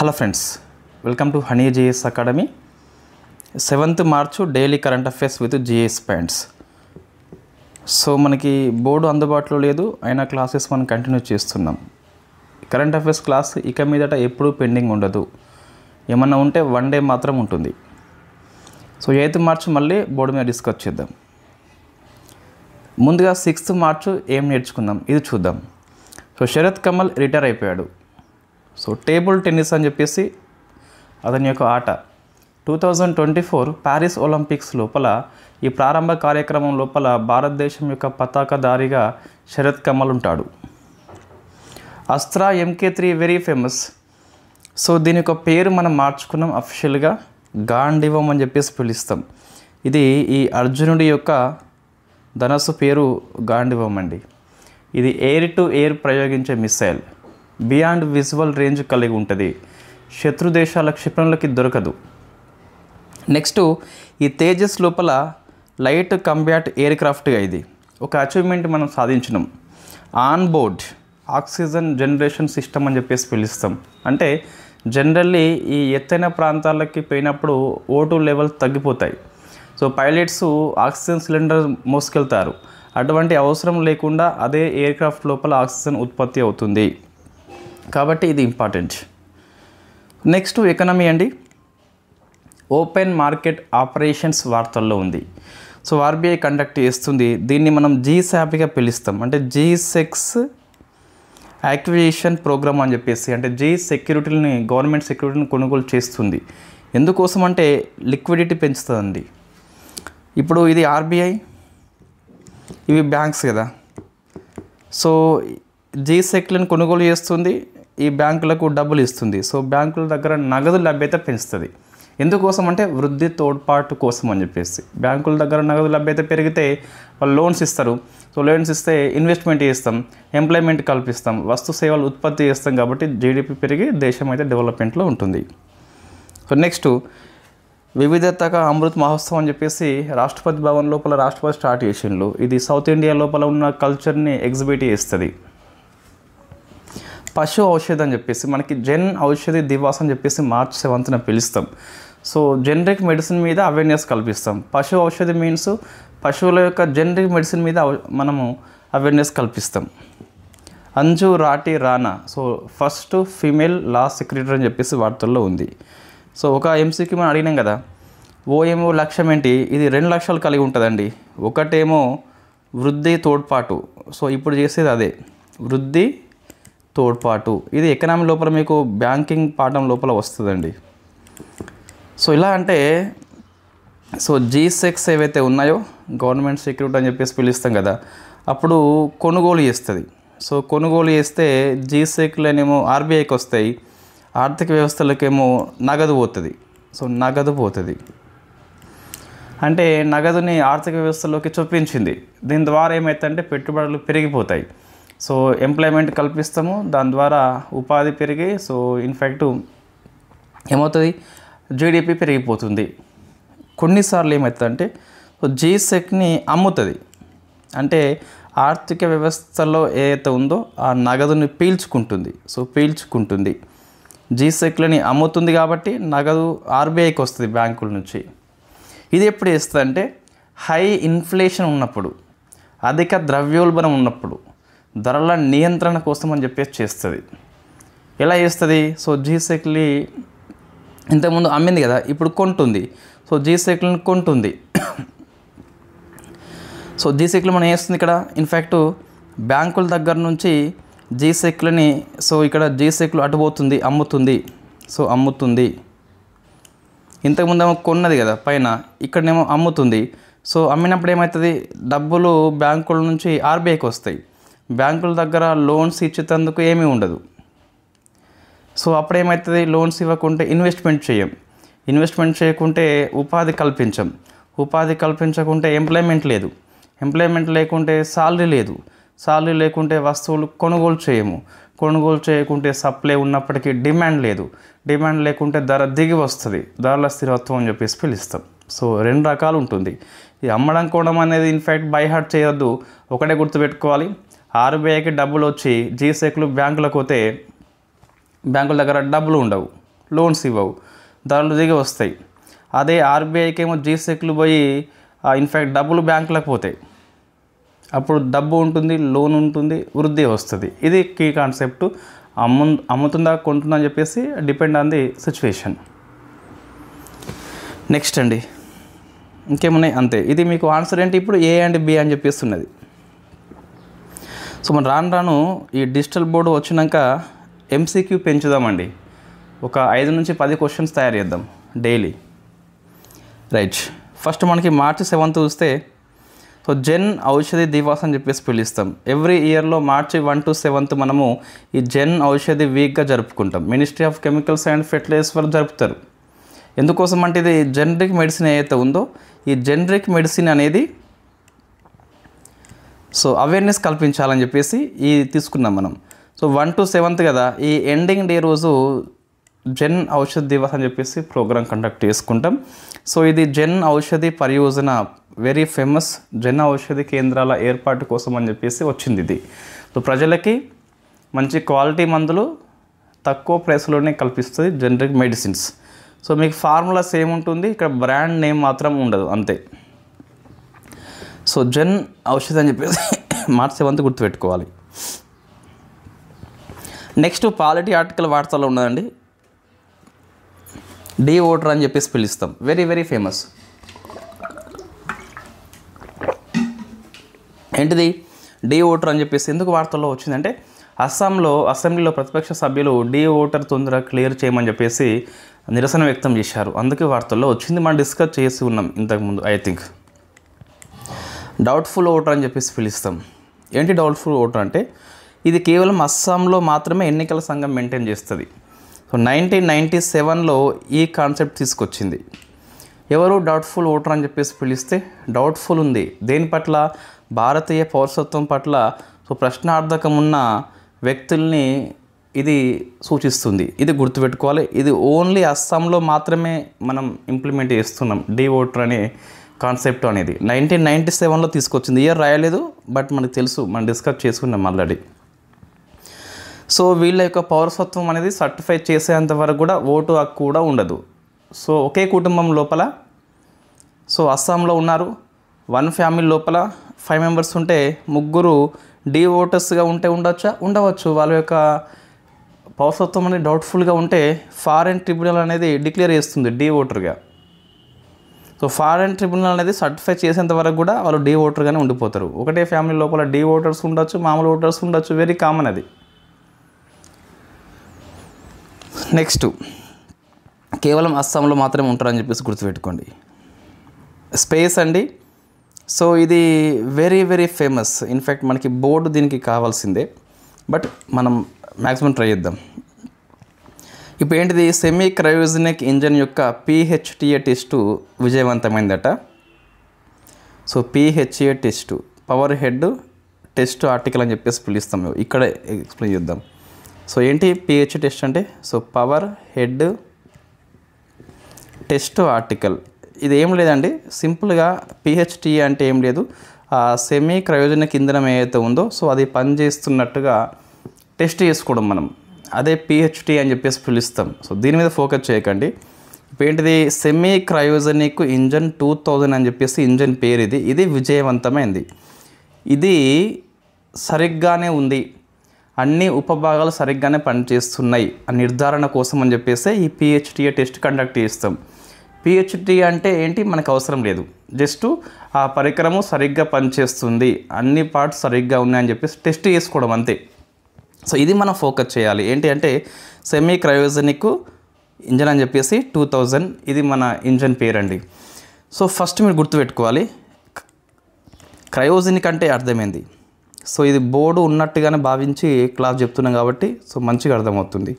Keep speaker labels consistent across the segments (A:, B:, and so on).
A: Hello friends, welcome to honey GS academy. 7th March daily current affairs with GS points. So మనకి board అందుబాటులో లేదు, అయినా classes మనం continue చేస్తున్నాం. Current affairs class ఇక మీదట ఎప్పుడూ పెండింగ్ ఉండదు, ఏమన్నా ఉంటే 1 డే మాత్రం ఉంటుంది. సో 8th March మళ్ళీ బోర్డు మీద డిస్కస్ చేద్దాం. ముందుగా 6th March ఏం నేర్చుకుందాం ఇది చూద్దాం. సో శరత్ కమల్ రిటైర్ అయిపోయాడు. సో టేబుల్ టెన్నిస్ అని చెప్పేసి అతని యొక్క ఆట 2024 ప్యారిస్ ఒలింపిక్స్ లోపల ఈ ప్రారంభ కార్యక్రమం లోపల భారతదేశం యొక్క పతాకధారిగా శరత్ కమల్ ఉంటాడు. Astra MK3 very famous. So దీని యొక్క పేరు మనం మార్చుకున్నాం, అఫీషియల్గా గాండివం అని చెప్పేసి పిలుస్తాం. ఇది ఈ అర్జునుడి యొక్క ధనస్సు పేరు గాండివం అండి. ఇది ఎయిర్ టు ఎయిర్ ప్రయోగించే మిసైల్, బియాండ్ విజువల్ రేంజ్ కలిగి ఉంటుంది, శత్రు దేశాల క్షిపణులకి దొరకదు. నెక్స్ట్ ఈ తేజస్ లోపల లైట్ కంబాట్ ఎయిర్ క్రాఫ్ట్గా ఇది ఒక అచీవ్మెంట్ మనం సాధించినాం. On board oxygen generation system అని చెప్పేసి పిలుస్తాం. అంటే జనరల్లీ ఈ ఎత్తైన ప్రాంతాలకి పోయినప్పుడు O2 లెవెల్స్ తగ్గిపోతాయి. సో పైలట్స్ ఆక్సిజన్ సిలిండర్ మోసుకెళ్తారు, అటువంటి అవసరం లేకుండా అదే ఎయిర్ క్రాఫ్ట్ లోపల ఆక్సిజన్ ఉత్పత్తి అవుతుంది, కాబట్టి ఇది ఇంపార్టెంట్. నెక్స్ట్ ఎకనమీ అండి. ఓపెన్ మార్కెట్ ఆపరేషన్స్ వార్తల్లో ఉంది. సో RBI కండక్ట్ చేస్తుంది, దీన్ని మనం GSAPగా పిలుస్తాం. అంటే G-Secs యాక్విజిషన్ ప్రోగ్రామ్ అని చెప్పేసి, అంటే సెక్యూరిటీని గవర్నమెంట్ సెక్యూరిటీని కొనుగోలు చేస్తుంది. ఎందుకోసం అంటే లిక్విడిటీ పెంచుతుందండి. ఇప్పుడు ఇది RBI, ఇవి బ్యాంక్స్ కదా. సో G-Secలను కొనుగోలు చేస్తుంది, ఈ బ్యాంకులకు డబ్బులు ఇస్తుంది. సో బ్యాంకుల దగ్గర నగదు లభ్యత పెంచుతుంది. ఎందుకోసం అంటే వృద్ధి తోడ్పాటు కోసం అని చెప్పేసి. బ్యాంకుల దగ్గర నగదు లభ్యత పెరిగితే వాళ్ళు లోన్స్ ఇస్తారు. సో లోన్స్ ఇస్తే ఇన్వెస్ట్మెంట్ చేస్తాం, ఎంప్లాయ్మెంట్ కల్పిస్తాం, వస్తు సేవలు ఉత్పత్తి చేస్తాం, కాబట్టి GDP పెరిగి దేశం అయితే డెవలప్మెంట్లో ఉంటుంది. సో నెక్స్ట్ వివిధతగా అమృత్ మహోత్సవం అని చెప్పేసి రాష్ట్రపతి భవన్ లోపల రాష్ట్రపతి స్టార్ట్ చేసిండ్రు. ఇది సౌత్ ఇండియా లోపల ఉన్న కల్చర్ని ఎగ్జిబిట్ చేస్తుంది. పశు ఔషధి అని చెప్పేసి మనకి జన్ ఔషధి దివాస్ అని చెప్పేసి March 7th పిలుస్తాం. సో జనరిక్ మెడిసిన్ మీద అవేర్నెస్ కల్పిస్తాం. పశు ఔషధి మీన్స్ పశువుల యొక్క జనరిక్ మెడిసిన్ మీద మనము అవేర్నెస్ కల్పిస్తాం. Anju Rathi Rana, so first female law secretary అని చెప్పేసి వార్తల్లో ఉంది. సో ఒక MCకి మనం అడిగినాం కదా, OMO లక్ష్యం ఏంటి? ఇది 2 లక్ష్యాలు కలిగి ఉంటుందండి. ఒకటేమో వృద్ధి తోడ్పాటు, సో ఇప్పుడు చేసేది అదే వృద్ధి తోడ్పాటు. ఇది ఎకనామీ లోపల మీకు బ్యాంకింగ్ పాఠం లోపల వస్తుందండి. సో ఇలా అంటే సో G-Secs ఏవైతే ఉన్నాయో గవర్నమెంట్ సెక్యూరిటీ అని చెప్పేసి పిలుస్తాం కదా, అప్పుడు కొనుగోలు చేస్తుంది. సో కొనుగోలు చేస్తే G-Secలనేమో RBIకి వస్తాయి, ఆర్థిక వ్యవస్థలకేమో నగదు పోతుంది. సో నగదు పోతుంది అంటే నగదుని ఆర్థిక వ్యవస్థలోకి చొప్పించింది. దీని ద్వారా ఏమవుతుందంటే పెట్టుబడులు పెరిగిపోతాయి. సో ఎంప్లాయ్మెంట్ కల్పిస్తాము, దాని ద్వారా ఉపాధి పెరిగి సో ఇన్ఫ్యాక్ట్ ఏమవుతుంది, GDP పెరిగిపోతుంది. కొన్నిసార్లు ఏమవుతుందంటే సో G-Secని అమ్ముతుంది. అంటే ఆర్థిక వ్యవస్థలో ఏదైతే ఉందో ఆ నగదుని పీల్చుకుంటుంది. సో పీల్చుకుంటుంది, G-Secలని అమ్ముతుంది, కాబట్టి నగదు RBIకి వస్తుంది బ్యాంకుల నుంచి. ఇది ఎప్పుడు చేస్తుందంటే హై ఇన్ఫ్లేషన్ ఉన్నప్పుడు, అధిక ద్రవ్యోల్బణం ఉన్నప్పుడు, ధరల నియంత్రణ కోసం అని చెప్పేసి చేస్తుంది. ఎలా చేస్తుంది? సో G-Secని ఇంతకుముందు అమ్మింది కదా, ఇప్పుడు కొంటుంది. సో G-Secలను కొంటుంది. సో G-Secలు మనం వేస్తుంది ఇక్కడ ఇన్ఫ్యాక్ట్ బ్యాంకుల దగ్గర నుంచి G-Secలని, సో ఇక్కడ G-Secలు అటుపోతుంది, అమ్ముతుంది. సో అమ్ముతుంది. ఇంతకుముందు ఏమో కొన్నది కదా పైన, ఇక్కడనేమో అమ్ముతుంది. సో అమ్మినప్పుడు ఏమవుతుంది, డబ్బులు బ్యాంకుల నుంచి RBIకి వస్తాయి. బ్యాంకుల దగ్గర లోన్స్ ఇచ్చేందుకు ఏమీ ఉండదు. సో అప్పుడు ఏమవుతుంది, లోన్స్ ఇవ్వకుంటే ఇన్వెస్ట్మెంట్ చేయం, ఇన్వెస్ట్మెంట్ చేయకుంటే ఉపాధి కల్పించం, ఉపాధి కల్పించకుంటే ఎంప్లాయ్మెంట్ లేదు, ఎంప్లాయ్మెంట్ లేకుంటే సాలరీ లేదు, సాలరీ లేకుంటే వస్తువులు కొనుగోలు చేయము, కొనుగోలు చేయకుంటే సప్లై ఉన్నప్పటికీ డిమాండ్ లేదు, డిమాండ్ లేకుంటే ధర దిగి వస్తుంది, ధరల స్థిరత్వం అని చెప్పేసి పిలుస్తాం. సో 2 రకాలు ఉంటుంది. ఇది అమ్మడం కొనడం అనేది ఇన్ఫ్యాక్ట్ బై హార్ట్ చేయొద్దు, ఒకటే గుర్తుపెట్టుకోవాలి. RBIకి డబ్బులు వచ్చి G-Secలు బ్యాంకులకు పోతే బ్యాంకుల దగ్గర డబ్బులు ఉండవు, లోన్స్ ఇవ్వవు, ధరలు దిగి వస్తాయి. అదే ఆర్బీఐకి ఏమో జీసెక్లు పోయి ఇన్ఫ్యాక్ట్ డబ్బులు బ్యాంకులకు పోతాయి. అప్పుడు డబ్బు ఉంటుంది, లోన్ ఉంటుంది, వృద్ధి వస్తుంది. ఇది కీ కాన్సెప్ట్. అమ్ముతుందా కొంటుందా అని చెప్పేసి depend on the situation. Next అండి, ఇంకేమున్నాయి అంతే. ఇది మీకు ఆన్సర్ ఏంటి ఇప్పుడు ఏ అండ్ బి అని చెప్పేస్తున్నది. సో మనం రాను ఈ డిజిటల్ బోర్డు వచ్చినాక ఎంసీక్యూ పెంచుదామండి. ఒక 5 నుంచి 10 క్వశ్చన్స్ తయారు చేద్దాం డైలీ. రైట్, ఫస్ట్ మనకి మార్చి 7th చూస్తే సో జన్ ఔషధి దివాస్ అని చెప్పేసి పిలుస్తాం. ఎవ్రీ ఇయర్లో మార్చి 1 to 7th మనము ఈ జన్ ఔషధి వీక్గా జరుపుకుంటాం. Ministry of chemicals and fertilisers వాళ్ళు జరుపుతారు. ఎందుకోసం అంటే ఇది జనరిక్ మెడిసిన్ ఏదైతే ఉందో ఈ జనరిక్ మెడిసిన్ అనేది సో అవేర్నెస్ కల్పించాలని చెప్పేసి ఈ తీసుకున్నాం మనం. సో 1 to 7th కదా, ఈ ఎండింగ్ డే రోజు జన్ ఔషధి దివస్ అని చెప్పేసి ప్రోగ్రామ్ కండక్ట్ చేసుకుంటాం. సో ఇది జన్ ఔషధి పరియోజన, వెరీ ఫేమస్ జన్ ఔషధి కేంద్రాల ఏర్పాటు కోసం అని చెప్పేసి వచ్చింది ఇది. సో ప్రజలకి మంచి క్వాలిటీ మందులు తక్కువ ప్రైస్లోనే కల్పిస్తుంది జనరిక్ మెడిసిన్స్. సో మీకు ఫార్ములా సేమ్ ఉంటుంది, ఇక్కడ బ్రాండ్ నేమ్ మాత్రం ఉండదు అంతే. సో జన్ ఔషధి అని చెప్పేసి మార్చి 7th గుర్తుపెట్టుకోవాలి. నెక్స్ట్ పాలిటీ ఆర్టికల్ వార్తల్లో ఉన్నదండి, డి ఓటర్ అని చెప్పేసి పిలుస్తాం. Very very famous. ఏంటిది డి ఓటర్ అని చెప్పేసి ఎందుకు వార్తల్లో వచ్చిందంటే అస్సాంలో అసెంబ్లీలో ప్రతిపక్ష సభ్యులు డి ఓటర్ తొందరగా క్లియర్ చేయమని చెప్పేసి నిరసన వ్యక్తం చేశారు. అందుకే వార్తల్లో వచ్చింది. మనం డిస్కస్ చేసి ఉన్నాం ఇంతకుముందు ఐ థింక్. డౌట్ఫుల్ ఓటర్ అని చెప్పేసి పిలుస్తాం. ఏంటి డౌట్ఫుల్ ఓటర్ అంటే ఇది కేవలం అస్సాంలో మాత్రమే ఎన్నికల సంఘం మెయింటైన్ చేస్తుంది. సో 1997లో ఈ కాన్సెప్ట్ తీసుకొచ్చింది. ఎవరు డౌట్ఫుల్ ఓటర్ అని చెప్పేసి పిలిస్తే డౌట్ఫుల్ ఉంది దేని పట్ల, భారతీయ పౌరసత్వం పట్ల సో ప్రశ్నార్థకం ఉన్న వ్యక్తుల్ని ఇది సూచిస్తుంది. ఇది గుర్తుపెట్టుకోవాలి. ఇది ఓన్లీ అస్సాంలో మాత్రమే మనం ఇంప్లిమెంట్ చేస్తున్నాం డి ఓటర్ అనే కాన్సెప్ట్ అనేది. 1997లో తీసుకొచ్చింది. ఇయర్ రాయలేదు, బట్ మనకు తెలుసు, మనం డిస్కస్ చేసుకున్నాం ఆల్రెడీ. సో వీళ్ళ యొక్క పౌరసత్వం అనేది సర్టిఫై చేసేంత వరకు కూడా ఓటు హక్కు కూడా ఉండదు. సో ఒకే కుటుంబం లోపల సో అస్సాంలో ఉన్నారు, 1 ఫ్యామిలీ లోపల 5 మెంబర్స్ ఉంటే 3 డి ఓటర్స్గా ఉంటే ఉండవచ్చు. వాళ్ళ యొక్క పౌరసత్వం అనేది డౌట్ఫుల్గా ఉంటే ఫారెన్ ట్రిబ్యునల్ అనేది డిక్లేర్ చేస్తుంది డి ఓటర్గా. సో ఫారెన్ ట్రిబ్యునల్ అనేది సర్టిఫై చేసేంత వరకు కూడా వాళ్ళు డి ఓటర్గానే ఉండిపోతారు. ఒకటే ఫ్యామిలీ లోపల డి ఓటర్స్ ఉండొచ్చు, మామూలు ఓటర్స్ ఉండొచ్చు, వెరీ కామన్ అది. నెక్స్ట్ కేవలం అస్సాంలో మాత్రమే ఉంటారని చెప్పేసి గుర్తుపెట్టుకోండి. స్పేస్ అండి. సో ఇది వెరీ వెరీ ఫేమస్. ఇన్ఫ్యాక్ట్ మనకి బోర్డు దీనికి కావాల్సిందే, బట్ మనం మ్యాక్సిమం ట్రై చేద్దాం. ఇప్పుడు ఏంటిది, సెమీ క్రయోజెనిక్ ఇంజన్ యొక్క PHTA టెస్టు విజయవంతమైందట. So PHTA test power head test article అని చెప్పేసి పిలుస్తాం. ఇక్కడ ఎక్స్ప్లెయిన్ చేద్దాం. సో ఏంటి PH టెస్ట్ అంటే, so power head test article. ఇది ఏం లేదండి, సింపుల్గా PHTA అంటే ఏం లేదు, సెమీ క్రయోజెనిక్ ఇంధనం ఏదైతే ఉందో సో అది పనిచేస్తున్నట్టుగా టెస్ట్ చేసుకోవడం మనం, అదే PHTA అని చెప్పేసి పిలుస్తాం. సో దీని మీద ఫోకస్ చేయకండి. ఇప్పుడు ఏంటిది, సెమీ క్రయోజెనిక్ ఇంజన్ 2000 అని చెప్పేసి ఇంజన్ పేరు. ఇది విజయవంతమైంది. ఇది సరిగ్గానే ఉంది, అన్ని ఉపభాగాలు సరిగ్గానే పనిచేస్తున్నాయి ఆ నిర్ధారణ కోసం అని చెప్పేసి ఈ PHTA టెస్ట్ కండక్ట్ చేస్తాం. PHTA అంటే ఏంటి, మనకు అవసరం లేదు, జస్ట్ ఆ పరికరము సరిగ్గా పనిచేస్తుంది, అన్ని పార్ట్స్ సరిగ్గా ఉన్నాయని చెప్పేసి టెస్ట్ చేసుకోవడం అంతే. సో ఇది మనం ఫోకస్ చేయాలి. ఏంటి అంటే సెమీ క్రయోజెనిక్ ఇంజన్ అని చెప్పేసి 2000, ఇది మన ఇంజన్ పేరండి. సో ఫస్ట్ మీరు గుర్తుపెట్టుకోవాలి, క్రయోజెనిక్ అంటే అర్థమైంది. సో ఇది బోర్డు ఉన్నట్టుగానే భావించి క్లాస్ చెప్తున్నాం కాబట్టి సో మంచిగా అర్థమవుతుంది.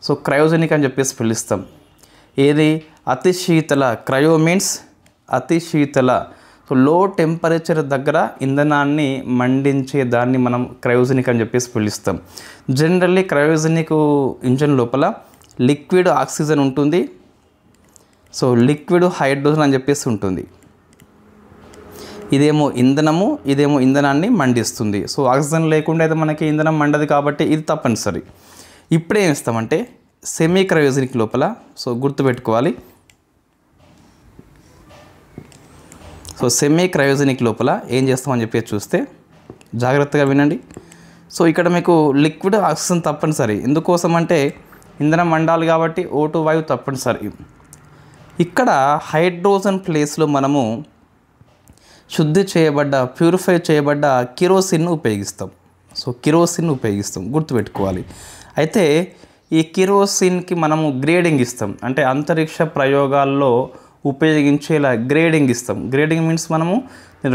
A: సో క్రయోజెనిక్ అని చెప్పేసి పిలుస్తాం. ఏది, అతి శీతల, క్రయో మీన్స్ అతి శీతల, సో లో టెంపరేచర్ దగ్గర ఇంధనాన్ని మండించే దాన్ని మనం క్రయోజెనిక్ అని చెప్పేసి పిలుస్తాం. జనరల్లీ క్రయోజెనిక్ ఇంజన్ లోపల లిక్విడ్ ఆక్సిజన్ ఉంటుంది, సో లిక్విడ్ హైడ్రోజన్ అని చెప్పేసి ఉంటుంది. ఇదేమో ఇంధనము, ఇదేమో ఇంధనాన్ని మండిస్తుంది. సో ఆక్సిజన్ లేకుండా అయితే మనకి ఇంధనం మండదు కాబట్టి ఇది తప్పనిసరి. ఇప్పుడేం ఇస్తామంటే సెమీ క్రయోజనిక్ లోపల సో గుర్తుపెట్టుకోవాలి. సో సెమీ క్రయోజనిక్ లోపల ఏం చేస్తామని చెప్పి చూస్తే జాగ్రత్తగా వినండి. సో ఇక్కడ మీకు లిక్విడ్ ఆక్సిజన్ తప్పనిసరి. ఎందుకోసం అంటే ఇంధనం మండాలి కాబట్టి O2 వాయువు తప్పనిసరి. ఇక్కడ హైడ్రోజన్ ప్లేస్లో మనము శుద్ధి చేయబడ్డ ప్యూరిఫై చేయబడ్డ కిరోసిన్ను ఉపయోగిస్తాం. సో కిరోసిన్ ఉపయోగిస్తాం, గుర్తుపెట్టుకోవాలి. అయితే ఈ కిరోసిన్కి మనము గ్రేడింగ్ ఇస్తాం, అంటే అంతరిక్ష ప్రయోగాల్లో ఉపయోగించేలా గ్రేడింగ్ ఇస్తాం. గ్రేడింగ్ మీన్స్ మనము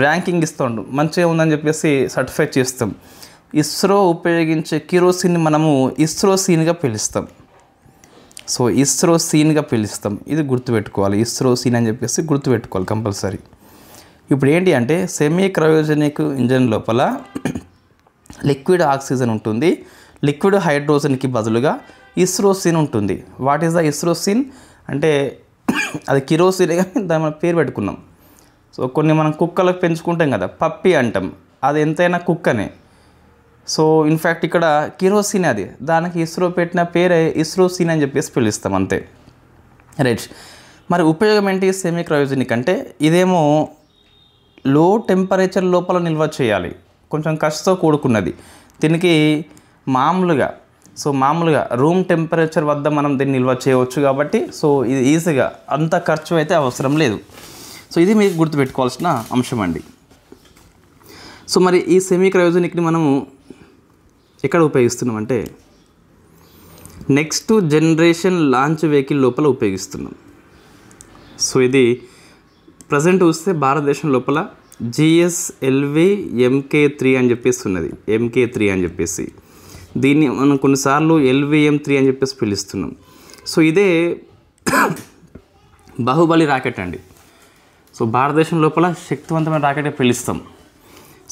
A: ర్యాంకింగ్ ఇస్తాం, మంచిగా ఉందని చెప్పేసి సర్టిఫై చేస్తాం. ఇస్రో ఉపయోగించే కిరోసిన్ మనము ఇస్రోసీన్గా పిలుస్తాం. సో ఇస్రోసీన్గా పిలుస్తాం, ఇది గుర్తుపెట్టుకోవాలి. ఇస్రోసీన్ అని చెప్పేసి గుర్తుపెట్టుకోవాలి కంపల్సరీ. ఇప్పుడు ఏంటి అంటే సెమీ క్రయోజనిక్ ఇంజన్ లోపల లిక్విడ్ ఆక్సిజన్ ఉంటుంది, లిక్విడ్ హైడ్రోజన్కి బదులుగా ఇస్రోసిన్ ఉంటుంది. వాట్ ఈస్ ద ఇస్రోసిన్ అంటే అది కిరోసిన్ కానీ దాని మనం పేరు పెట్టుకున్నాం. సో కొన్ని మనం కుక్కలకు పెంచుకుంటాం కదా, పప్పి అంటాం, అది ఎంతైనా కుక్కనే. సో ఇన్ఫ్యాక్ట్ ఇక్కడ కిరోసిన్ అది, దానికి ఇస్రో పెట్టిన పేరే ఇస్రోసిన్ అని చెప్పేసి పిలుస్తాం అంతే. రైట్. మరి ఉపయోగం ఏంటి సెమీ క్రయోజనిక్ అంటే? ఇదేమో లో టెంపరేచర్ లోపల నిల్వ చేయాలి, కొంచెం ఖర్చుతో కూడుకున్నది. దీనికి మామూలుగా రూమ్ టెంపరేచర్ వద్ద మనం దీన్ని నిల్వ చేయవచ్చు కాబట్టి సో ఇది ఈజీగా, అంత ఖర్చు అయితే అవసరం లేదు. సో ఇది మీకు గుర్తుపెట్టుకోవాల్సిన అంశం అండి. సో మరి ఈ సెమీ క్రయోజనిక్ని మనము ఎక్కడ ఉపయోగిస్తున్నామంటే నెక్స్ట్ జనరేషన్ లాంచ్ వెహికల్ లోపల ఉపయోగిస్తున్నాం. సో ఇది ప్రజెంట్ చూస్తే భారతదేశం లోపల GSLV MK3 అని చెప్పేసి ఉన్నది, MK3 అని చెప్పేసి. దీన్ని మనం కొన్నిసార్లు LVM3 అని చెప్పేసి పిలుస్తున్నాం. సో ఇదే బాహుబలి రాకెట్ అండి. సో భారతదేశం లోపల శక్తివంతమైన రాకెట్ పిలుస్తాం.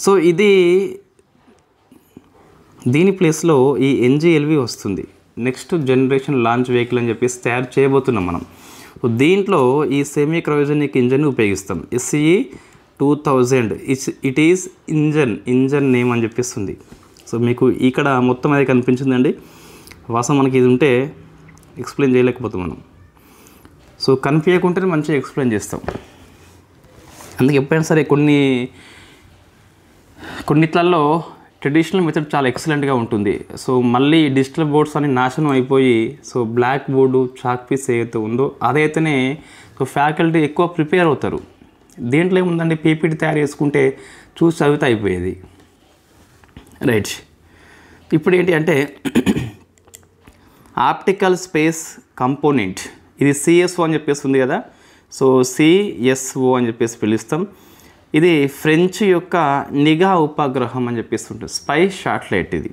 A: సో దీని ప్లేస్లో ఈ NGLV వస్తుంది, నెక్స్ట్ జనరేషన్ లాంచ్ వెహికల్ అని చెప్పేసి తయారు చేయబోతున్నాం మనం. దీంట్లో ఈ సెమీ క్రయోజనిక్ ఇంజన్ ఉపయోగిస్తాం. SCE 2000 it is engine name అని చెప్పేస్తుంది. సో మీకు ఇక్కడ మొత్తం అది కనిపించిందండి. వాసం మనకి ఇది ఉంటే ఎక్స్ప్లెయిన్ చేయలేకపోతాం మనం. సో కనిపించకుంటేనే మంచిగా ఎక్స్ప్లెయిన్ చేస్తాం. అందుకే ఎప్పుడైనా సరే కొన్నిట్లలో ట్రెడిషనల్ మెథడ్ చాలా ఎక్సలెంట్గా ఉంటుంది. సో మళ్ళీ డిజిటల్ బోర్డ్స్ అని నాశనం అయిపోయి so black board chalk piece ఏదైతే ఉందో అదైతేనే సో ఫ్యాకల్టీ ఎక్కువ ప్రిపేర్ అవుతారు. దేంట్లో ఏముందండి, PPT తయారు చేసుకుంటే చూసి చదివితే అయిపోయేది. రైట్. ఇప్పుడు ఏంటి అంటే ఆప్టికల్ స్పేస్ కంపోనెంట్, ఇది CSO అని చెప్పేసి ఉంది కదా. సో CSO అని చెప్పేసి పిలుస్తాం. ఇది ఫ్రెంచ్ యొక్క నిఘా ఉపగ్రహం అని చెప్పేసి ఉంటుంది, స్పై శాటిలైట్ ఇది.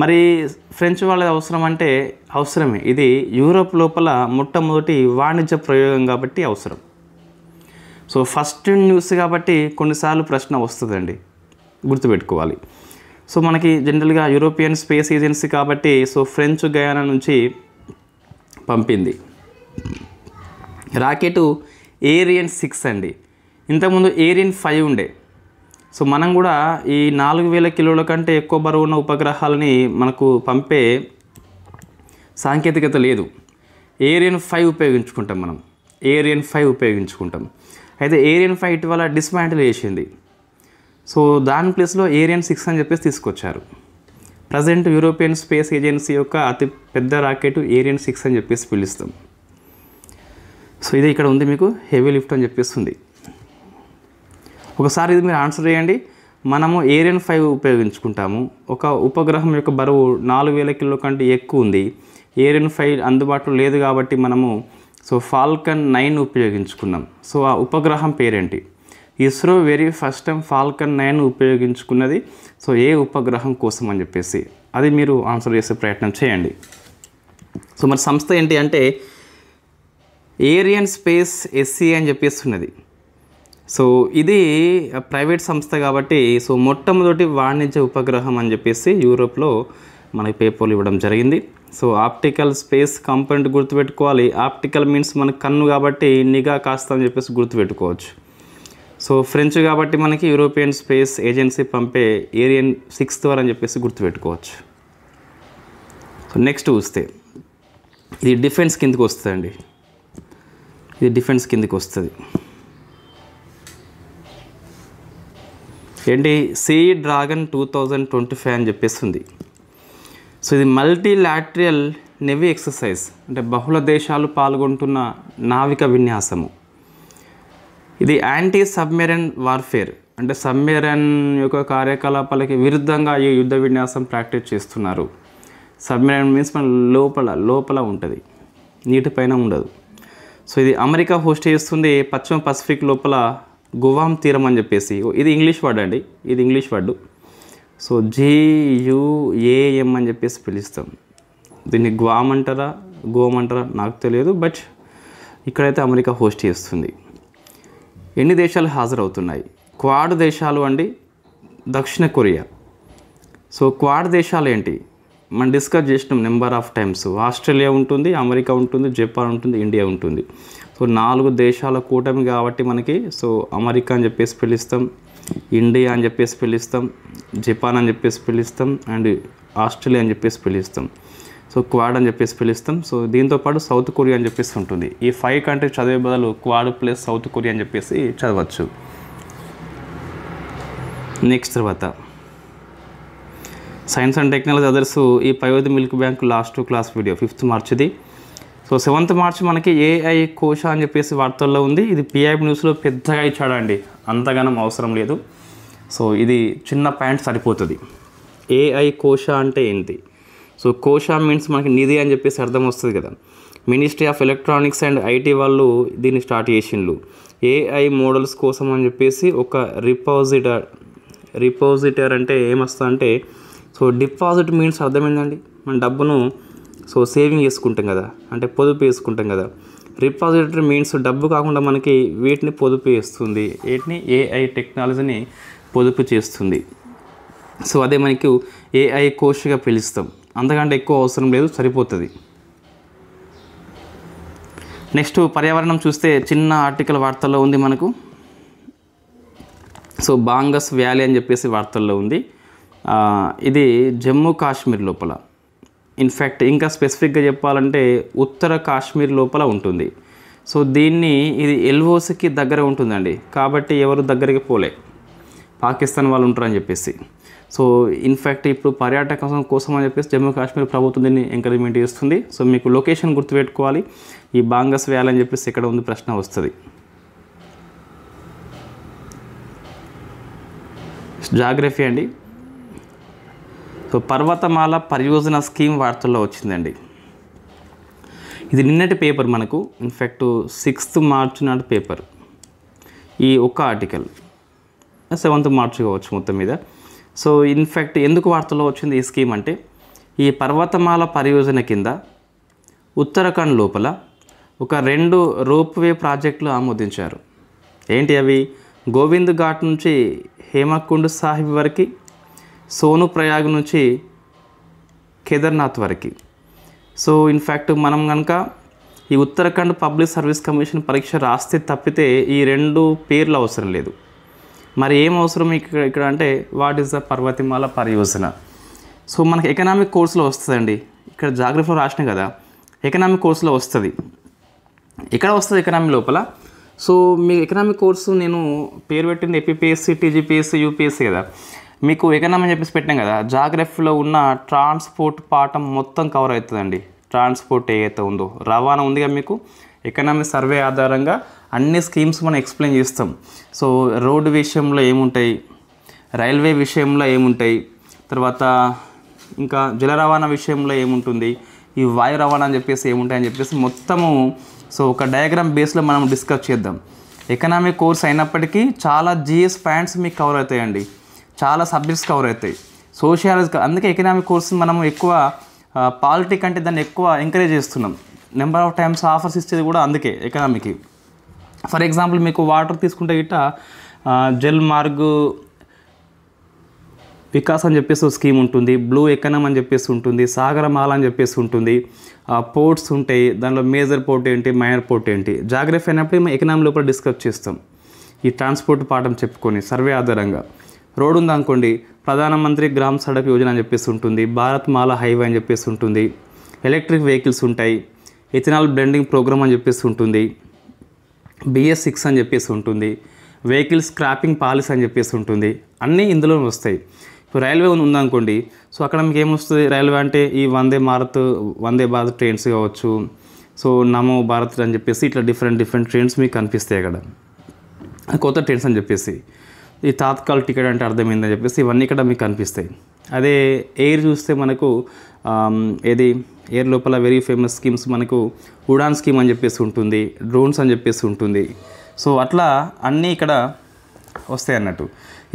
A: మరి ఫ్రెంచ్ వాళ్ళది అవసరం అంటే అవసరమే. ఇది యూరోప్ లోపల మొట్టమొదటి వాణిజ్య ప్రయోగం కాబట్టి అవసరం. సో ఫస్ట్ న్యూస్ కాబట్టి కొన్నిసార్లు ప్రశ్న వస్తుందండి, గుర్తుపెట్టుకోవాలి. సో మనకి జనరల్గా యూరోపియన్ స్పేస్ ఏజెన్సీ కాబట్టి సో ఫ్రెంచ్ గయానా నుంచి పంపింది రాకెట్ ఏరియన్ 6 అండి. ఇంతకుముందు ఏరియన్ 5 ఉండే. సో మనం కూడా ఈ 4000 కిలోల కంటే ఎక్కువ బరువు ఉన్న ఉపగ్రహాలని మనకు పంపే సాంకేతికత లేదు. ఏరియన్ 5 ఉపయోగించుకుంటాం మనం, ఏరియన్ 5 ఉపయోగించుకుంటాం. అయితే ఏరియన్ 5 ఇటీవల డిస్మాంటిల్ చేసింది. సో దాని ప్లేస్లో ఏరియన్ 6 అని చెప్పేసి తీసుకొచ్చారు. ప్రజెంట్ యూరోపియన్ స్పేస్ ఏజెన్సీ యొక్క అతి పెద్ద రాకెట్ ఏరియన్ 6 అని చెప్పేసి పిలుస్తాం. సో ఇది ఇక్కడ ఉంది మీకు, హెవీ లిఫ్ట్ అని చెప్పేసి ఉంది. ఒకసారి ఇది మీరు ఆన్సర్ చేయండి. మనము ఏరియన్ 5 ఉపయోగించుకుంటాము. ఒక ఉపగ్రహం యొక్క బరువు 4000 కిలోల కంటే ఎక్కువ ఉంది. ఏరియన్ 5 అందుబాటులో లేదు కాబట్టి మనము సో ఫాల్కన్ 9 ఉపయోగించుకున్నాం. సో ఆ ఉపగ్రహం పేరేంటి? ISRO very first time Falcon 9 ఉపయోగించుకున్నది సో ఏ ఉపగ్రహం కోసం అని చెప్పేసి అది మీరు ఆన్సర్ చేసే ప్రయత్నం చేయండి. సో మరి సంస్థ ఏంటి అంటే ఏరియన్ స్పేస్ SCA అని చెప్పేసి ఉన్నది. సో ఇది ప్రైవేట్ సంస్థ కాబట్టి సో మొట్టమొదటి వాణిజ్య ఉపగ్రహం అని చెప్పేసి యూరోప్లో మనకి పేపర్లు ఇవ్వడం జరిగింది. సో ఆప్టికల్ స్పేస్ కాంపోనెంట్ గుర్తుపెట్టుకోవాలి. ఆప్టికల్ మీన్స్ మనకు కన్ను కాబట్టి నిఘా కాస్త అని చెప్పేసి గుర్తుపెట్టుకోవచ్చు. సో ఫ్రెంచ్ కాబట్టి మనకి యూరోపియన్ స్పేస్ ఏజెన్సీ పంపే ఏరియన్ 6 ద్వారా అని చెప్పేసి గుర్తుపెట్టుకోవచ్చు. సో నెక్స్ట్ చూస్తే ఇది డిఫెన్స్ కిందకి వస్తుందండి, ఇది డిఫెన్స్ కిందకి వస్తుంది. ఏంటి సీ డ్రాగన్ 2025 అని చెప్పేస్తుంది. సో ఇది మల్టీలాటరల్ నెవీ ఎక్సర్సైజ్, అంటే బహుళ దేశాలు పాల్గొంటున్న నావిక విన్యాసము. ఇది యాంటీ సబ్మెరైన్ వార్ఫేర్, అంటే సబ్మెరైన్ యొక్క కార్యకలాపాలకి విరుద్ధంగా ఈ యుద్ధ విన్యాసం ప్రాక్టీస్ చేస్తున్నారు. సబ్మెరైన్ మీన్స్ మన లోపల ఉంటుంది, నీటిపైన ఉండదు. సో ఇది అమెరికా హోస్ట్ చేస్తుంది పశ్చిమ పసిఫిక్ లోపల గువామ్ తీరం అని చెప్పేసి. ఇది ఇంగ్లీష్ వర్డ్ అండి, ఇది ఇంగ్లీష్ వర్డ్. సో GUAM అని చెప్పేసి పిలుస్తాం. దీన్ని గ్వామ్ అంటారా గోమ్ అంటారా నాకు తెలియదు, బట్ ఇక్కడైతే అమెరికా హోస్ట్ చేస్తుంది. ఎన్ని దేశాలు హాజరవుతున్నాయి? క్వాడ్ దేశాలు అండి, దక్షిణ కొరియా. సో క్వాడ్ దేశాలు ఏంటి మనం డిస్కస్ చేసినాం నెంబర్ ఆఫ్ టైమ్స్. ఆస్ట్రేలియా ఉంటుంది, అమెరికా ఉంటుంది, జపాన్ ఉంటుంది, ఇండియా ఉంటుంది. సో 4 దేశాల కూటమి కాబట్టి మనకి సో అమెరికా అని చెప్పేసి పిలుస్తాం, ఇండియా అని చెప్పేసి పిలుస్తాం, జపాన్ అని చెప్పేసి పిలుస్తాం, అండ్ ఆస్ట్రేలియా అని చెప్పేసి పిలుస్తాం. సో క్వాడ్ అని చెప్పేసి పిలుస్తాం. సో దీంతోపాటు సౌత్ కొరియా అని చెప్పేసి ఉంటుంది. ఈ 5 కంట్రీస్ చదివే బదులు క్వాడ్ ప్లస్ సౌత్ కొరియా అని చెప్పేసి చదవచ్చు. నెక్స్ట్ తర్వాత సైన్స్ అండ్ టెక్నాలజీ అదర్స్. ఈ పయోది milk bank last class video 5th మార్చిది. సో 7th మార్చ్ మనకి AI కోశ అని చెప్పేసి వార్తల్లో ఉంది. ఇది PIB న్యూస్లో పెద్దగా ఇచ్చాడండి, అంతగానం అవసరం లేదు. సో ఇది చిన్న పాయింట్ సరిపోతుంది. AI కోశ అంటే ఏంటి? సో కోశ మీన్స్ మనకి నిధి అని చెప్పేసి అర్థం వస్తుంది కదా. Ministry of electronics and IT వాళ్ళు దీన్ని స్టార్ట్ చేసిండ్రు. AI మోడల్స్ కోసం అని చెప్పేసి ఒక రిపోజిటర్ అంటే ఏమొస్తుంది అంటే, సో డిపాజిట్ మీన్స్ అర్థమైందండి, మన డబ్బును సో సేవింగ్ చేసుకుంటాం కదా, అంటే పొదుపు వేసుకుంటాం కదా. రిపాజిటరీ మీన్స్ డబ్బు కాకుండా మనకి వీటిని పొదుపు చేస్తుంది, వీటిని AI టెక్నాలజీని పొదుపు చేస్తుంది. సో అదే మనకు AI కోష్గా పిలుస్తాం. అంతకంటే ఎక్కువ అవసరం లేదు, సరిపోతుంది. నెక్స్ట్ పర్యావరణం చూస్తే చిన్న ఆర్టికల్ వార్తల్లో ఉంది మనకు. సో బాంగస్ వ్యాలీ అని చెప్పేసి వార్తల్లో ఉంది. ఇది జమ్మూ కాశ్మీర్ లోపల, ఇన్ఫ్యాక్ట్ ఇంకా స్పెసిఫిక్గా చెప్పాలంటే ఉత్తర కాశ్మీర్ లోపల ఉంటుంది. సో దీన్ని ఇది LOCకి దగ్గర ఉంటుందండి, కాబట్టి ఎవరు దగ్గరికి పోలే, పాకిస్తాన్ వాళ్ళు ఉంటారని చెప్పేసి. సో ఇన్ఫ్యాక్ట్ ఇప్పుడు పర్యాటకం కోసం అని చెప్పేసి జమ్మూ కాశ్మీర్ ప్రభుత్వం దీన్ని ఎంకరేజ్మెంట్ చేస్తుంది. సో మీకు లొకేషన్ గుర్తుపెట్టుకోవాలి, ఈ బాంగస్ వ్యాలీ అని చెప్పేసి ఎక్కడ ఉంది ప్రశ్న వస్తుంది. జాగ్రఫీ అండి. సో పర్వతమాల పరియోజన స్కీమ్ వార్తల్లో వచ్చిందండి. ఇది నిన్నటి పేపర్ మనకు, ఇన్ఫ్యాక్ట్ 6th మార్చ్ నాటి పేపర్. ఈ ఒక్క ఆర్టికల్ 7th మార్చ్ కావచ్చు మొత్తం మీద. సో ఇన్ఫ్యాక్ట్ ఎందుకు వార్తల్లో వచ్చింది ఈ స్కీమ్ అంటే, ఈ పర్వతమాల పరియోజన కింద ఉత్తరాఖండ్ లోపల ఒక 2 రోప్వే ప్రాజెక్టులు ఆమోదించారు. ఏంటి అవి? గోవింద్ ఘాట్ నుంచి హేమకుండ్ సాహిబ్ వరకు, సోను ప్రయాగ్ నుంచి కేదార్నాథ్ వరకు. సో ఇన్ఫ్యాక్ట్ మనం కనుక ఈ ఉత్తరాఖండ్ పబ్లిక్ సర్వీస్ కమిషన్ పరీక్ష రాస్తే తప్పితే ఈ 2 పేర్లు అవసరం లేదు. మరి ఏం అవసరం ఇక్కడ అంటే, what is the Parvatmala Pariyojana? So మనకి ఎకనామిక్ కోర్సులో వస్తుందండి, ఇక్కడ జాగ్రఫీలో రాసిన కదా, ఎకనామిక్ కోర్సులో వస్తుంది. ఇక్కడ వస్తుంది ఎకనామీ లోపల. సో మీ ఎకనామిక్ కోర్సు నేను పేరు పెట్టింది EPPSC, TGPSC, UPSC కదా. మీకు ఎకనామీ అని చెప్పేసి పెట్టినాం కదా, జాగ్రఫీలో ఉన్న ట్రాన్స్పోర్ట్ పాఠం మొత్తం కవర్ అవుతుందండి. ట్రాన్స్పోర్ట్ ఏదైతే ఉందో, రవాణా ఉందిగా మీకు, ఎకనామీ సర్వే ఆధారంగా అన్ని స్కీమ్స్ మనం ఎక్స్ప్లెయిన్ చేస్తాం. సో రోడ్డు విషయంలో ఏముంటాయి, రైల్వే విషయంలో ఏముంటాయి, తర్వాత ఇంకా జల రవాణా విషయంలో ఏముంటుంది, ఈ వాయు రవాణా అని చెప్పేసి ఏముంటాయి అని చెప్పేసి మొత్తము సో ఒక డయాగ్రామ్ బేస్లో మనం డిస్కస్ చేద్దాం. ఎకనామిక్ కోర్స్ అయినప్పటికీ చాలా GS పాయింట్స్ మీకు కవర్ అవుతాయండి, చాలా సబ్జెక్ట్స్ కవర్ అవుతాయి. సోషియాలజీ, అందుకే ఎకనామిక్ కోర్స్ మనం ఎక్కువ పాలిటిక్ అంటే దాన్ని ఎక్కువ ఎంకరేజ్ చేస్తున్నాం. నెంబర్ ఆఫ్ టైమ్స్ ఆఫర్స్ ఇచ్చేది కూడా అందుకే ఎకనామీకి. ఫర్ ఎగ్జాంపుల్ మీకు వాటర్ తీసుకుంటే గిట్ట జల్ మార్గ్ వికాస్ అని చెప్పేసి స్కీమ్ ఉంటుంది, బ్లూ ఎకనామీ అని చెప్పేసి ఉంటుంది, సాగరమాల అని చెప్పేసి ఉంటుంది, పోర్ట్స్ ఉంటాయి, దానిలో మేజర్ పోర్ట్ ఏంటి, మైనర్ పోర్ట్ ఏంటి. జాగ్రఫీ అయినప్పుడు మేము ఎకనామీ లోపల డిస్కస్ చేస్తాం. ఈ ట్రాన్స్పోర్ట్ పాఠం చెప్పుకొని సర్వే ఆధారంగా రోడ్ ఉందనుకోండి, ప్రధానమంత్రి గ్రామ సడక్ యోజన అని చెప్పేసి ఉంటుంది, భారత్ మాల హైవే అని చెప్పేసి ఉంటుంది, ఎలక్ట్రిక్ వెహికల్స్ ఉంటాయి, ఇథనాల్ బ్లెండింగ్ ప్రోగ్రామ్ అని చెప్పేసి ఉంటుంది, BS6 అని చెప్పేసి ఉంటుంది, వెహికల్ స్క్రాపింగ్ పాలసీ అని చెప్పేసి ఉంటుంది. అన్నీ ఇందులో వస్తాయి. ఇప్పుడు రైల్వే ఉందనుకోండి, సో అక్కడ మీకు ఏమొస్తుంది, రైల్వే అంటే ఈ వందే భారత్ ట్రైన్స్ కావచ్చు, సో నమో భారత్ అని చెప్పేసి ఇట్లా డిఫరెంట్ ట్రైన్స్ మీకు కనిపిస్తాయి అక్కడ, కొత్త ట్రైన్స్ అని చెప్పేసి. ఈ తాత్కాల్ టికెట్ అంటే అర్థమైందని చెప్పేసి ఇవన్నీ ఇక్కడ మీకు కనిపిస్తాయి. అదే ఎయిర్ చూస్తే మనకు ఏది ఎయిర్ లోపల వెరీ ఫేమస్ స్కీమ్స్ మనకు ఉడాన్ స్కీమ్ అని చెప్పేసి ఉంటుంది, డ్రోన్స్ అని చెప్పేసి ఉంటుంది. సో అట్లా అన్నీ ఇక్కడ వస్తాయి అన్నట్టు.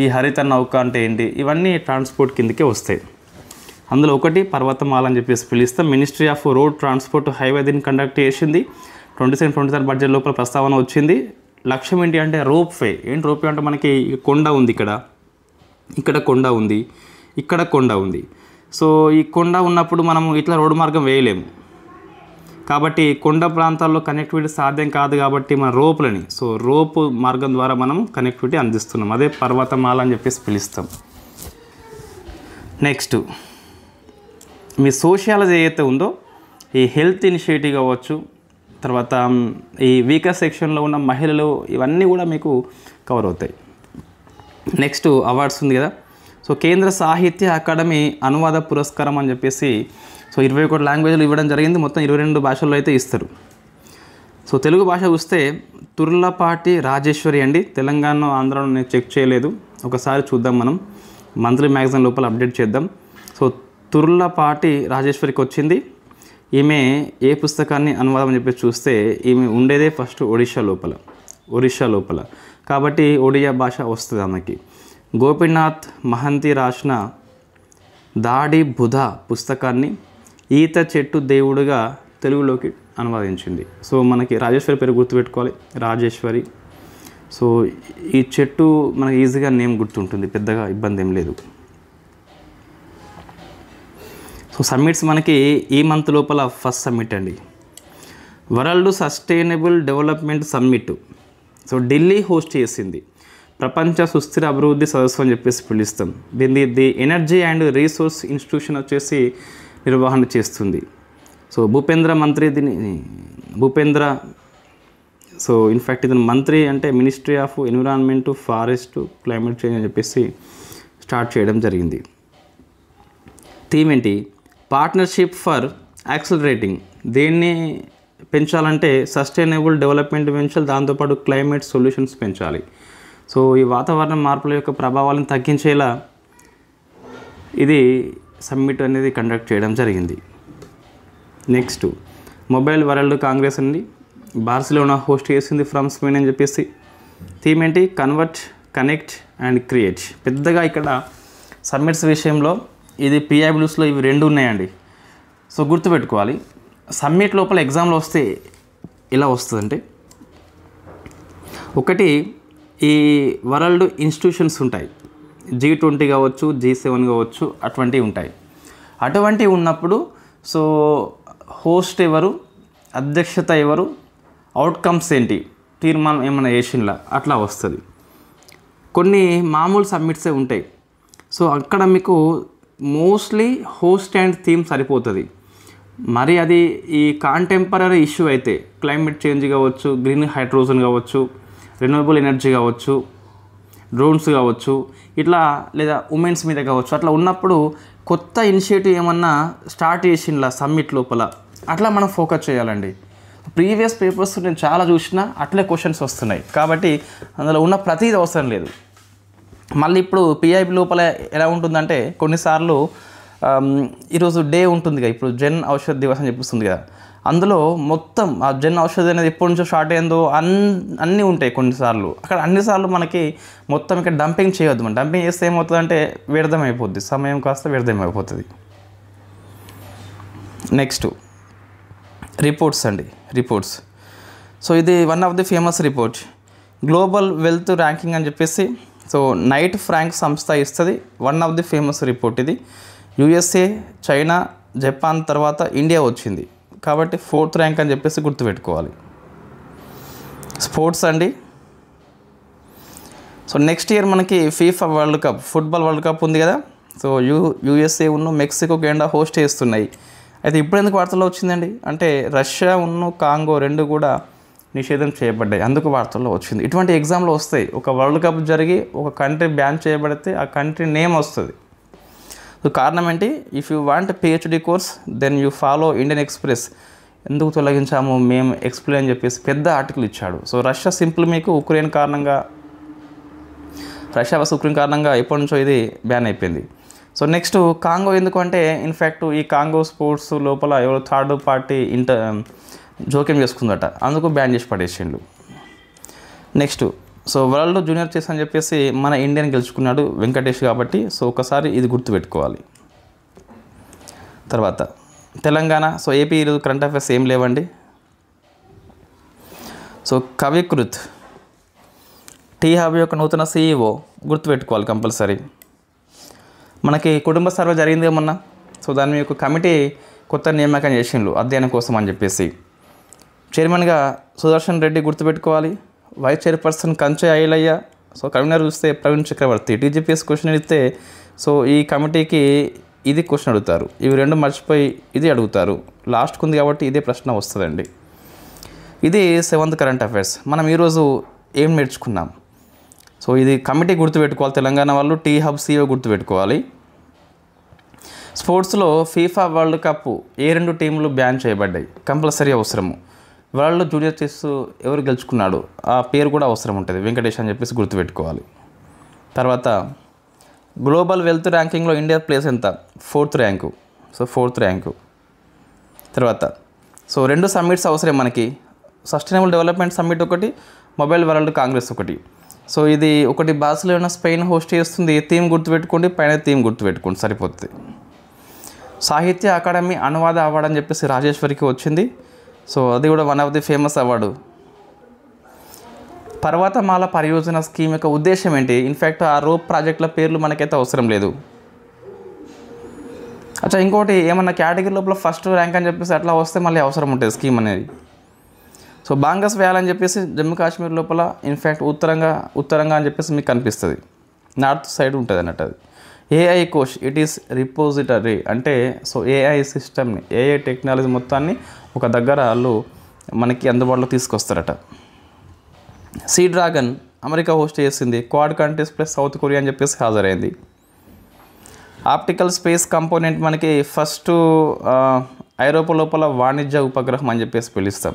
A: ఈ హరిత నౌక అంటే ఏంటి, ఇవన్నీ ట్రాన్స్పోర్ట్ కిందకే వస్తాయి. అందులో ఒకటి పర్వతమాల అని చెప్పేసి పిలుస్తాం. Ministry of road transport highway దీన్ని కండక్ట్ చేసింది. 27-23 బడ్జెట్ లోపల ప్రస్తావన వచ్చింది. లక్ష్యం ఏంటి అంటే రోప్ వే. ఏంటి రోప్ వే అంటే మనకి కొండ ఉంది, ఇక్కడ కొండ ఉంది, ఇక్కడ కొండ ఉంది. సో ఈ కొండ ఉన్నప్పుడు మనము ఇట్లా రోడ్డు మార్గం వేయలేము కాబట్టి కొండ ప్రాంతాల్లో కనెక్టివిటీ సాధ్యం కాదు కాబట్టి మన రోపులని, సో రోపు మార్గం ద్వారా మనం కనెక్టివిటీ అందిస్తున్నాం. అదే పర్వతమాల అని చెప్పేసి పిలుస్తాం. నెక్స్ట్ మీ సోషియాలజీ ఏదైతే ఉందో ఈ హెల్త్ ఇనిషియేటివ్ కావచ్చు, తర్వాత ఈ వీకర్ సెక్షన్లో ఉన్న మహిళలు, ఇవన్నీ కూడా మీకు కవర్ అవుతాయి. నెక్స్ట్ అవార్డ్స్ ఉంది కదా, సో కేంద్ర సాహిత్య అకాడమీ అనువాద పురస్కారం అని చెప్పేసి సో 21 లాంగ్వేజ్లు ఇవ్వడం జరిగింది. మొత్తం 22 భాషల్లో అయితే ఇస్తారు. సో తెలుగు భాష చూస్తే తుర్లపాటి రాజేశ్వరి అండి. తెలంగాణ ఆంధ్రలో నేను చెక్ చేయలేదు, ఒకసారి చూద్దాం, మనం మంత్లీ మ్యాగజైన్ లోపల అప్డేట్ చేద్దాం. సో తుర్లపాటి రాజేశ్వరికి వచ్చింది. ఈమె ఏ పుస్తకాన్ని అనువాదం అని చెప్పి చూస్తే ఈమె ఉండేదే ఫస్ట్ ఒడిషా లోపల కాబట్టి ఒడియా భాష వస్తుంది ఆమెకి. గోపీనాథ్ మహంతి రాసిన దాడి బుధ పుస్తకాన్ని ఈత చెట్టు దేవుడుగా తెలుగులోకి అనువాదించింది. సో మనకి రాజేశ్వరి పేరు గుర్తుపెట్టుకోవాలి, రాజేశ్వరి. సో ఈ చెట్టు మనకి ఈజీగా నేమ్ గుర్తుంటుంది, పెద్దగా ఇబ్బంది ఏం లేదు. సో సమ్మిట్స్ మనకి ఈ మంత్ లోపల ఫస్ట్ సమ్మిట్ అండి, world sustainable development summit. So Delhi host చేసింది. ప్రపంచ సుస్థిర అభివృద్ధి సదస్సు అని చెప్పేసి పిలుస్తాం దీన్ని. The energy and resource institution వచ్చేసి నిర్వహణ చేస్తుంది. సో భూపేంద్ర సో ఇన్ఫ్యాక్ట్ ఇది మంత్రి అంటే ministry of environment, forest, climate change అని చెప్పేసి స్టార్ట్ చేయడం జరిగింది. థీమ్ ఏంటి, పార్ట్నర్షిప్ ఫర్ యాక్సిలరేటింగ్. దీన్ని పెంచాలంటే సస్టైనబుల్ డెవలప్మెంట్ పెంచాలి, దాంతోపాటు క్లైమేట్ సొల్యూషన్స్ పెంచాలి. సో ఈ వాతావరణ మార్పుల యొక్క ప్రభావాలను తగ్గించేలా ఇది సమ్మిట్ అనేది కండక్ట్ చేయడం జరిగింది. నెక్స్ట్ మొబైల్ వరల్డ్ కాంగ్రెస్ అండి, బార్సిలోనా హోస్ట్ చేసింది ఫ్రమ్ స్పెయిన్ అని చెప్పేసి. థీమ్ ఏంటి, కన్వర్ట్, కనెక్ట్ అండ్ క్రియేట్. పెద్దగా ఇక్కడ సమ్మిట్స్ విషయంలో ఇది PIBLUSలో ఇవి 2 ఉన్నాయండి. సో గుర్తుపెట్టుకోవాలి, సమ్మిట్ లోపల ఎగ్జామ్లో వస్తే ఎలా వస్తుందంటే, ఒకటి ఈ వరల్డ్ ఇన్స్టిట్యూషన్స్ ఉంటాయి, G20 కావచ్చు, G7 కావచ్చు, అటువంటివి ఉంటాయి. అటువంటివి ఉన్నప్పుడు సో హోస్ట్ ఎవరు, అధ్యక్షత ఎవరు, అవుట్కమ్స్ ఏంటి, తీర్మానం ఏమైనా చేసినలా అట్లా వస్తుంది. కొన్ని మామూలు సమ్మిట్సే ఉంటాయి. సో అక్కడ మీకు మోస్ట్లీ హోస్ట్ అండ్ థీమ్ సరిపోతుంది. మరి అది ఈ కాంటెంపరీ ఇష్యూ అయితే క్లైమేట్ చేంజ్ కావచ్చు, గ్రీన్ హైడ్రోజన్ కావచ్చు, రెన్యూవబుల్ ఎనర్జీ కావచ్చు, డ్రోన్స్ కావచ్చు, ఇట్లా లేదా ఉమెన్స్ మీద కావచ్చు, అట్లా ఉన్నప్పుడు కొత్త ఇనిషియేటివ్ ఏమన్నా స్టార్ట్ చేసిండ్లా సమ్మిట్ లోపల అట్లా మనం ఫోకస్ చేయాలండి. ప్రీవియస్ పేపర్స్ నేను చాలా చూసినా అట్లే క్వశ్చన్స్ వస్తున్నాయి కాబట్టి అందులో ఉన్న ప్రతిదీ అవసరం లేదు. మళ్ళీ ఇప్పుడు PIB లోపల ఎలా ఉంటుందంటే కొన్నిసార్లు ఈరోజు డే ఉంటుంది కదా, ఇప్పుడు జన్ ఔషధ్ దివస్ అని చెప్పిస్తుంది కదా, అందులో మొత్తం ఆ జన్ ఔషధి అనేది ఎప్పటి నుంచో స్టార్ట్ అయ్యిందో అన్నీ ఉంటాయి. కొన్నిసార్లు అక్కడ అన్నిసార్లు మనకి మొత్తం ఇక్కడ డంపింగ్ చేయొద్దు. మనం డంపింగ్ చేస్తే ఏమవుతుందంటే వ్యర్థం అయిపోద్ది, సమయం కాస్త వ్యర్థం అయిపోతుంది. నెక్స్ట్ రిపోర్ట్స్ అండి, రిపోర్ట్స్. సో ఇది one of the famous report, global wealth ranking అని చెప్పేసి సో నైట్ ఫ్రాంక్ సంస్థ ఇస్తుంది. One of the famous report ఇది. USA, చైనా, జపాన్ తర్వాత ఇండియా వచ్చింది కాబట్టి 4th ర్యాంక్ అని చెప్పేసి గుర్తుపెట్టుకోవాలి. స్పోర్ట్స్ అండి. సో నెక్స్ట్ ఇయర్ మనకి FIFA world cup, football world cup ఉంది కదా. సో USA ఉన్న మెక్సికో, కెనడా హోస్ట్ చేస్తున్నాయి. అయితే ఇప్పుడు ఎందుకు వార్తల్లో వచ్చిందండి అంటే రష్యా కాంగో రెండు కూడా నిషేధం చేయబడ్డాయి, అందుకు వార్తల్లో వచ్చింది. ఇటువంటి ఎగ్జామ్లో వస్తాయి. ఒక వరల్డ్ కప్ జరిగి ఒక కంట్రీ బ్యాన్ చేయబడితే ఆ కంట్రీ నేమ్ వస్తుంది. సో కారణం ఏంటి, if you want PhD course then you follow Indian Express. ఎందుకు తొలగించాము మేము ఎక్స్ప్లెయిన్ అని చెప్పేసి పెద్ద ఆర్టికల్ ఇచ్చాడు. సో రష్యా సింపుల్ మీకు రష్యా వర్సెస్ ఉక్రెయిన్ కారణంగా ఎప్పటి నుంచో ఇది బ్యాన్ అయిపోయింది. సో నెక్స్ట్ కాంగో ఎందుకు అంటే ఇన్ఫ్యాక్ట్ ఈ కాంగో స్పోర్ట్స్ లోపల ఎవరో థర్డ్ పార్టీ జోక్యం చేసుకుందట, అందుకు బ్యాన్ చేసి పడేసిండు. Next so world junior chess అని చెప్పేసి మన ఇండియన్ గెలుచుకున్నాడు వెంకటేష్ కాబట్టి, సో ఒకసారి ఇది గుర్తుపెట్టుకోవాలి. తర్వాత తెలంగాణ, సో ఏపీ ఈరోజు కరెంట్ అఫైర్స్ ఏం లేవండి. సో కవికృత్ టీ హబ్ యొక్క నూతన CEO గుర్తుపెట్టుకోవాలి కంపల్సరీ. మనకి కుటుంబ సర్వే జరిగింది ఏమన్నా, సో దాని యొక్క కమిటీ కొత్త నియామకం చేసిండ్రు అధ్యయనం కోసం అని చెప్పేసి. చైర్మన్గా సుదర్శన్ రెడ్డి గుర్తుపెట్టుకోవాలి. వైస్ చైర్పర్సన్ కంచె ఐలయ్య. సో కన్వీనర్ చూస్తే ప్రవీణ్ చక్రవర్తి. TGPS క్వశ్చన్ ఇస్తే సో ఈ కమిటీకి ఇది క్వశ్చన్ అడుగుతారు, ఇవి రెండు మర్చిపోయి ఇది అడుగుతారు, లాస్ట్కి ఉంది కాబట్టి ఇదే ప్రశ్న వస్తుందండి. ఇది 7th కరెంట్ అఫైర్స్. మనం ఈరోజు ఏం నేర్చుకున్నాం, సో ఇది కమిటీ గుర్తుపెట్టుకోవాలి తెలంగాణ వాళ్ళు. టీ హబ్ CEO గుర్తుపెట్టుకోవాలి. స్పోర్ట్స్లో FIFA వరల్డ్ కప్ ఏ 2 టీంలు బ్యాన్ చేయబడ్డాయి, కంపల్సరీ అవసరము. వరల్డ్ జూనియర్ చెస్ ఎవరు గెలుచుకున్నాడు ఆ పేరు కూడా అవసరం ఉంటుంది, వెంకటేష్ అని చెప్పేసి గుర్తుపెట్టుకోవాలి. తర్వాత గ్లోబల్ వెల్త్ ర్యాంకింగ్లో ఇండియా ప్లేస్ ఎంత, 4th rank. So 4th rank. తర్వాత సో 2 సమ్మిట్స్ అవసరం మనకి, సస్టైనబుల్ డెవలప్మెంట్ సమ్మిట్ ఒకటి, మొబైల్ వరల్డ్ కాంగ్రెస్ ఒకటి. సో ఇది ఒకటి బార్సిలోనా స్పెయిన్ హోస్ట్ చేస్తుంది. థీమ్ గుర్తుపెట్టుకోండి, పైన థీమ్ గుర్తుపెట్టుకోండి సరిపోతుంది. సాహిత్య అకాడమీ అనువాద అవార్డు అని చెప్పేసి రాజేశ్వరికి వచ్చింది. సో అది కూడా one of the famous award. Parvatmala Pariyojana scheme యొక్క ఉద్దేశం ఏంటి, ఇన్ఫ్యాక్ట్ ఆ రోప్ ప్రాజెక్టుల పేర్లు మనకైతే అవసరం లేదు. అచ్చా ఇంకోటి ఏమన్నా కేటగిరీ లోపల ఫస్ట్ ర్యాంక్ అని చెప్పేసి అట్లా వస్తే మళ్ళీ అవసరం ఉంటుంది స్కీమ్ అనేది. సో బాంగస్ వ్యాల్ అని చెప్పేసి జమ్మూ కాశ్మీర్ లోపల ఇన్ఫ్యాక్ట్ ఉత్తరంగా అని చెప్పేసి మీకు కనిపిస్తుంది, నార్త్ సైడ్ ఉంటుంది అన్నట్టు. అది AI cosh, it is repository అంటే సో AI సిస్టమ్ని, AI టెక్నాలజీ మొత్తాన్ని ఒక దగ్గర వాళ్ళు మనకి అందుబాటులో తీసుకొస్తారట. సీ డ్రాగన్ అమెరికా హోస్ట్ చేసింది, quad countries plus south Korea అని చెప్పేసి హాజరైంది. ఆప్టికల్ స్పేస్ కంపోనెంట్ మనకి ఫస్ట్ ఐరోపా లోపల వాణిజ్య ఉపగ్రహం అని చెప్పేసి పిలుస్తాం.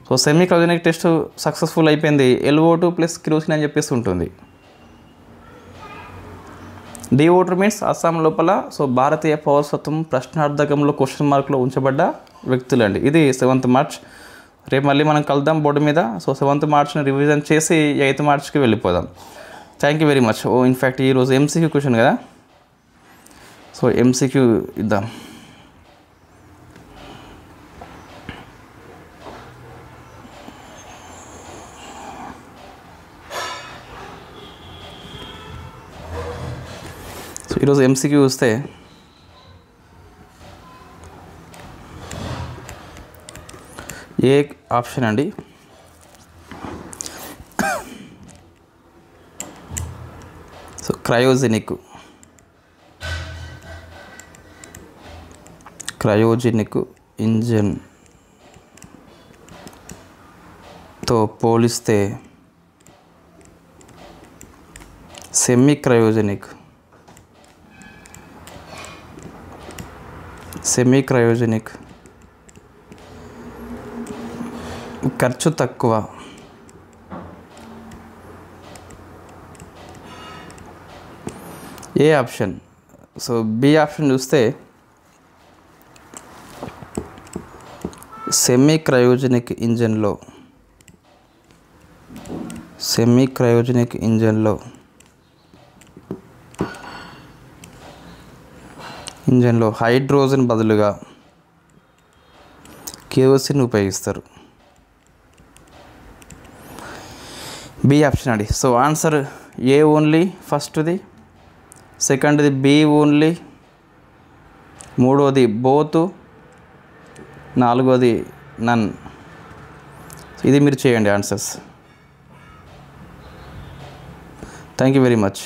A: So semi cryogenic test successful అయిపోయింది. LO2 ప్లస్ కిరోసిన్ అని చెప్పేసి ఉంటుంది. DO2 మీన్స్ అస్సాం లోపల సో భారతీయ పౌరసత్వం ప్రశ్నార్థకంలో క్వశ్చన్ మార్క్లో ఉంచబడ్డ వ్యక్తులండి. ఇది 7th మార్చ్. రేపు మళ్ళీ మనం కలుద్దాం బోర్డు మీద. సో 7th మార్చ్ని రివిజన్ చేసి 8th మార్చ్కి వెళ్ళిపోదాం. Thank you very much. In fact ఈరోజు MCQ క్వశ్చన్ కదా, సో MCQ ఇద్దాం. సో ఈరోజు MCQ చూస్తే ఏ ఆప్షన్ అండి, సో క్రయోజెనిక్ ఇంజన్తో పోలిస్తే సెమీ క్రయోజెనిక్ ఖర్చు తక్కువ. ఏ ఆప్షన్, సో బి ఆప్షన్ చూస్తే సెమీ క్రయోజెనిక్ ఇంజన్లో హైడ్రోజన్ బదులుగా కెరోసిన్ ఉపయోగిస్తారు. బి ఆప్షన్ అండి. సో ఆన్సర్ ఏ ఓన్లీ, ఫస్ట్ది, సెకండ్ది బి ఓన్లీ, మూడోది బోత్, నాలుగోది నన్. ఇది మీరు చేయండి answers. Thank you very much.